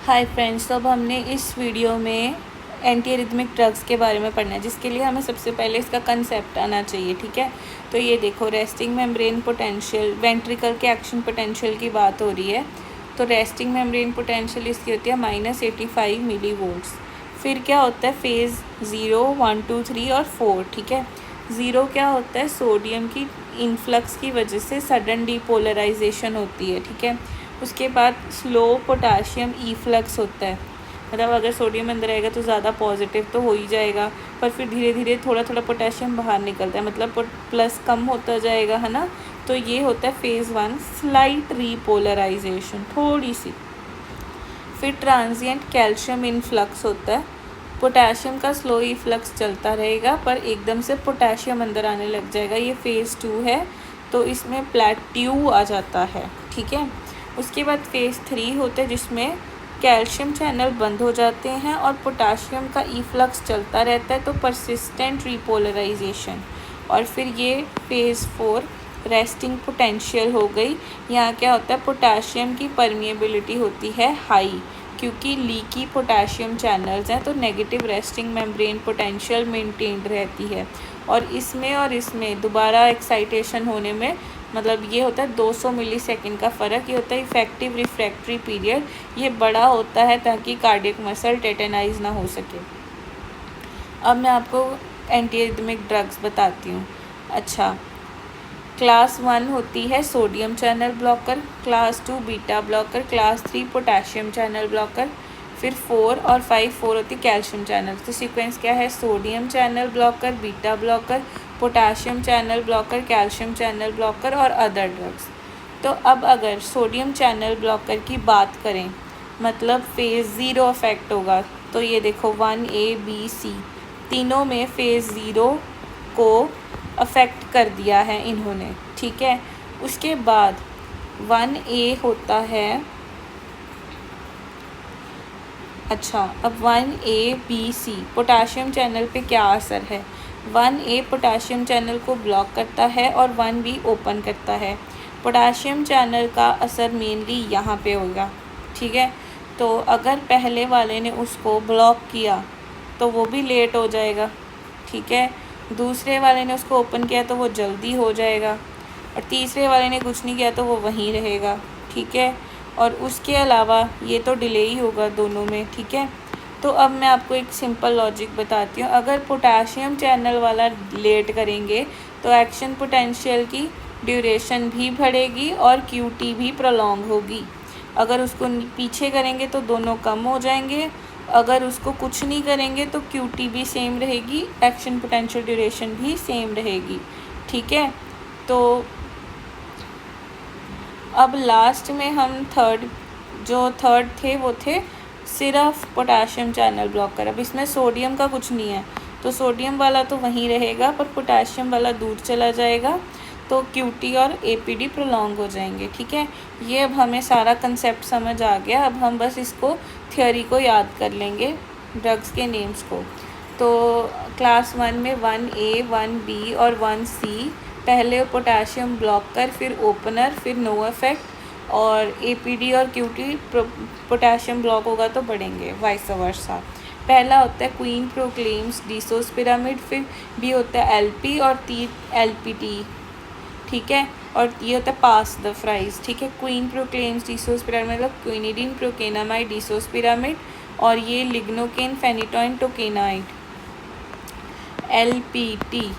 Hi friends, तो अब हमने इस वीडियो में एंटी एरिथमिक ड्रग्स के बारे में पढ़ना है, जिसके लिए हमें सबसे पहले इसका कंसेप्ट आना चाहिए। ठीक है, तो ये देखो, रेस्टिंग मेम्ब्रेन पोटेंशियल, वेंट्रिकल के एक्शन पोटेंशियल की बात हो रही है। तो रेस्टिंग मेम्ब्रेन पोटेंशियल इसकी होती है -85 मिली वोल्ट्स। फिर क्या होता है, फेज़ 0, 1, 2, 3 और 4। ठीक है, 0 क्या होता है, सोडियम की इन्फ्लक्स की वजह से सडन डीपोलराइजेशन होती है। ठीक है, उसके बाद स्लो पोटाशियम ईफ्लक्स होता है, मतलब अगर सोडियम अंदर आएगा तो ज़्यादा पॉजिटिव तो हो ही जाएगा, पर फिर धीरे धीरे थोड़ा थोड़ा पोटाशियम बाहर निकलता है, मतलब प्लस कम होता जाएगा, है ना। तो ये होता है फेज़ 1, स्लाइट रीपोलराइजेशन, थोड़ी सी। फिर ट्रांजिएंट कैल्शियम इनफ्लक्स होता है, पोटाशियम का स्लो इफ्लक्स चलता रहेगा पर एकदम से पोटाशियम अंदर आने लग जाएगा, ये फेज़ 2 है। तो इसमें प्लेट्यू आ जाता है। ठीक है, उसके बाद फेज़ 3 होता है, जिसमें कैल्शियम चैनल बंद हो जाते हैं और पोटाशियम का इफ्लक्स चलता रहता है, तो परसिस्टेंट रिपोलराइजेशन। और फिर ये फेज़ 4 रेस्टिंग पोटेंशियल हो गई। यहाँ क्या होता है, पोटाशियम की परमिएबिलिटी होती है हाई, क्योंकि लीकी पोटाशियम चैनल्स हैं, तो negative resting membrane potential maintained रहती है। और इसमें दोबारा एक्साइटेशन होने में, मतलब ये होता है 200 मिलीसेकंड का फ़र्क। ये होता है इफेक्टिव रिफ्रैक्टरी पीरियड, ये बड़ा होता है ताकि कार्डियक मसल टेटेनाइज ना हो सके। अब मैं आपको एंटी एरिथमिक ड्रग्स बताती हूँ। अच्छा, क्लास 1 होती है sodium channel blocker, class 2 beta blocker, class 3 potassium channel blocker, फिर 4 और 5 होती कैल्शियम चैनल। तो सीक्वेंस क्या है, sodium channel blocker, beta blocker, potassium channel blocker, calcium channel blocker और अदर ड्रग्स। तो अब अगर सोडियम चैनल ब्लॉकर की बात करें, मतलब फेज़ 0 अफेक्ट होगा, तो ये देखो 1A, B, C तीनों में फेज़ 0 को अफेक्ट कर दिया है इन्होंने। ठीक है, उसके बाद 1A होता है, अच्छा अब 1A, B, C potassium channel पे क्या असर है। 1A पोटाशियम चैनल को ब्लॉक करता है और 1B ओपन करता है। पोटाशियम चैनल का असर मेनली यहाँ पे होगा। ठीक है, तो अगर पहले वाले ने उसको ब्लॉक किया तो वो भी लेट हो जाएगा। ठीक है, दूसरे वाले ने उसको ओपन किया तो वो जल्दी हो जाएगा, और तीसरे वाले ने कुछ नहीं किया तो वो वहीं रहेगा। ठीक है, और उसके अलावा ये तो डिले ही होगा दोनों में। ठीक है, तो अब मैं आपको एक सिंपल लॉजिक बताती हूँ। अगर पोटाशियम चैनल वाला लेट करेंगे तो एक्शन पोटेंशियल की ड्यूरेशन भी बढ़ेगी और क्यूटी भी प्रोलॉन्ग होगी। अगर उसको पीछे करेंगे तो दोनों कम हो जाएंगे, अगर उसको कुछ नहीं करेंगे तो क्यूटी भी सेम रहेगी, एक्शन पोटेंशियल ड्यूरेशन भी सेम रहेगी। ठीक है, तो अब लास्ट में हम थर्ड थे वो थे सिर्फ पोटाशियम चैनल ब्लॉकर। अब इसमें सोडियम का कुछ नहीं है, तो सोडियम वाला तो वहीं रहेगा पर पोटाशियम वाला दूर चला जाएगा, तो क्यूटी और एपीडी प्रोलॉन्ग हो जाएंगे। ठीक है, ये अब हमें सारा कंसेप्ट समझ आ गया। अब हम बस इसको थ्योरी को याद कर लेंगे, ड्रग्स के नेम्स को। तो क्लास 1 में 1A, 1B और 1C पहले पोटाशियम ब्लॉकर, फिर ओपनर, फिर नो इफेक्ट, और एपीडी और क्यूटी पोटाशियम ब्लॉक होगा तो बढ़ेंगे, वाइस वर्सा। पहला होता है क्वीन प्रोक्लेम्स डिसोस पिरामिड, फिर बी होता है एलपी और टी एलपीटी। ठीक है, और ये होता है पास द फ्राइज। ठीक है, क्वीन प्रोक्लेम्स डिसोस पिरामिड मतलब क्विनिडीन प्रोकेनामाइड डिसोस पिरामिड, और ये lignocaine phenytoin tocainide LPT,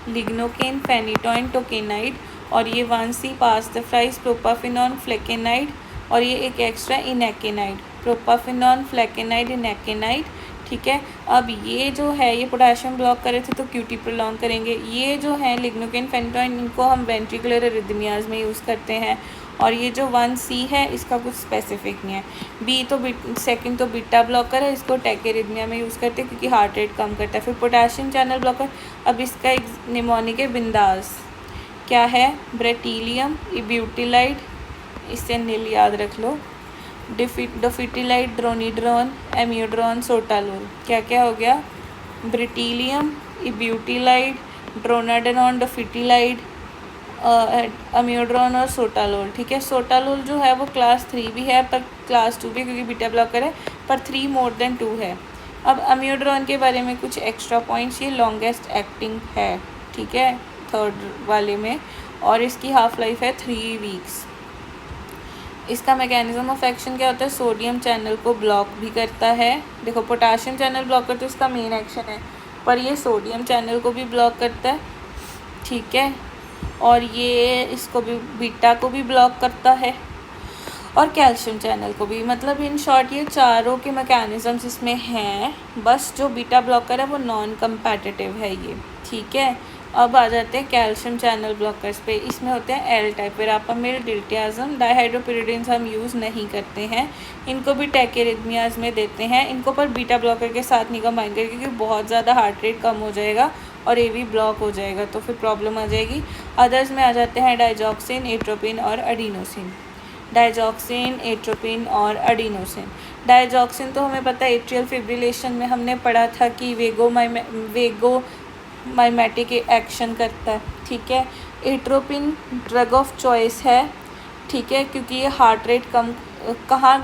lignocaine phenytoin tocainide, और ये 1C पास द फ्राइज प्रोपाफिनॉन फ्लेकेनाइड, और ये एक एक्स्ट्रा इनएकेनाइड, प्रोपाफिनॉन फ्लेकेनाइड इनएकेनाइड। ठीक है, अब ये जो है ये पोटाशियम ब्लॉक करे थे तो क्यूटी प्रोलॉन्ग करेंगे। ये जो है लिग्नोकेन फेनिटोइन, इनको हम वेंट्रिकुलर एरिथमियाज में यूज़ करते हैं, और ये जो 1C है इसका कुछ स्पेसिफिक नहीं है। बी तो सेकंड तो बीटा ब्लॉकर है, इसको टैकेरिथमिया में यूज़ करते हैं क्योंकि हार्ट रेट कम करता है। फिर पोटाशियम चैनल ब्लॉकर, अब इसका एक निमोनिक है बिंदास, क्या है, ब्रेटीलियम इब्यूटिलाइड, इससे नील याद रख लो, डोफिटिलाइड, ड्रोनिड्रोन, एम्यूड्रोन, सोटालोल। क्या क्या हो गया, ब्रेटीलियम इब्यूटिलाइड, ड्रोनाडेनॉन, डोफिटिलाइड, अम्योड्रोन और सोटालोल, ठीक है। सोटालोल जो है वो क्लास 3 भी है पर क्लास 2 भी, क्योंकि बीटा ब्लॉकर है, पर 3 मोर देन 2 है। अब अम्योड्रोन के बारे में कुछ एक्स्ट्रा पॉइंट्स, ये लॉन्गेस्ट एक्टिंग है, ठीक है, थर्ड वाले में, और इसकी हाफ लाइफ है 3 वीक्स। इसका मैकेनिज्म ऑफ एक्शन क्या होता है, सोडियम चैनल को ब्लॉक भी करता है। देखो पोटाशियम चैनल ब्लॉकर तो इसका मेन एक्शन है, पर ये सोडियम चैनल को भी ब्लॉक करता है, ठीक है, और ये इसको भी, बीटा को भी ब्लॉक करता है, और कैल्शियम चैनल को भी। मतलब इन शॉर्ट ये चारों के मैकेनिज़म्स इसमें हैं, बस जो बीटा ब्लॉकर है वो नॉन कम्पैटिटिव है ये, ठीक है। अब आ जाते हैं कैल्शियम चैनल ब्लॉकर्स पे। इसमें होते हैं एल टाइप, वेरापामिल, डिल्टियाज़म, डाइहाइड्रोपिरिडिन्स हम यूज़ नहीं करते हैं। इनको भी टैकेरिथमियाज में देते हैं, इनको पर बीटा ब्लॉकर के साथ नहीं कंबाइन करें, क्योंकि बहुत ज़्यादा हार्ट रेट कम हो जाएगा और ये भी ब्लॉक हो जाएगा, तो फिर प्रॉब्लम आ जाएगी। अदर्स में आ जाते हैं डाइजॉक्सिन, एट्रोपिन और एडिनोसिन। डाइजॉक्सिन, एट्रोपिन और एडिनोसिन। डाइजॉक्सिन तो हमें पता है एट्रियल फिब्रिलेशन में हमने पढ़ा था कि वेगोमाइमेटिक एक्शन करता है, ठीक है। एट्रोपिन ड्रग ऑफ चॉइस है, ठीक है, क्योंकि ये हार्ट रेट कम कहाँ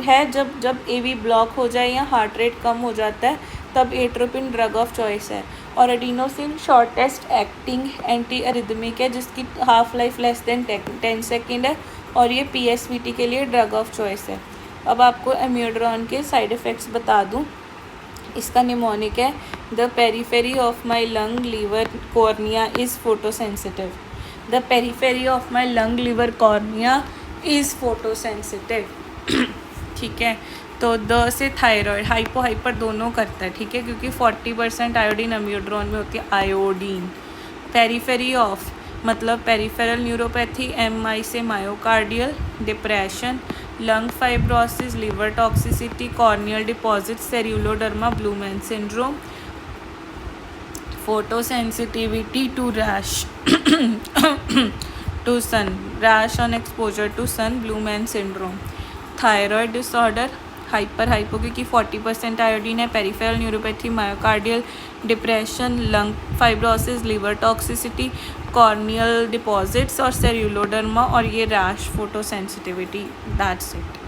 है, जब एवी ब्लॉक हो जाए या हार्ट रेट कम हो जाता है तब एट्रोपिन ड्रग ऑफ चॉइस है। और adenosine shortest acting anti arrhythmic है, जिसकी half life less than 10 second है, और ये PSVT के लिए ड्रग ऑफ चॉइस है। अब आपको अम्योड्रोन के साइड इफ़ेक्ट्स बता दूं। इसका निमोनिक है, the periphery of my lung liver cornea is photosensitive. The periphery of my lung liver cornea is photosensitive, ठीक है। तो द से थायराइड, हाइपो हाइपर दोनों करता है, ठीक है, क्योंकि 40% आयोडीन अम्योड्रोन में होती है, आयोडीन। पेरीफेरी ऑफ मतलब पेरिफेरल न्यूरोपैथी, MI से myocardial, depression, lung fibrosis, liver toxicity, corneal deposit, ceruloderma, blue man syndrome, photosensitivity to rash to sun, rash on exposure to sun, blue man syndrome. Thyroid disorder, hyper hypo क्योंकि 40% iodine है, peripheral neuropathy, myocardial, depression, lung fibrosis, liver toxicity, corneal deposits और ceruloderma, और ये rash, photosensitivity, that's it.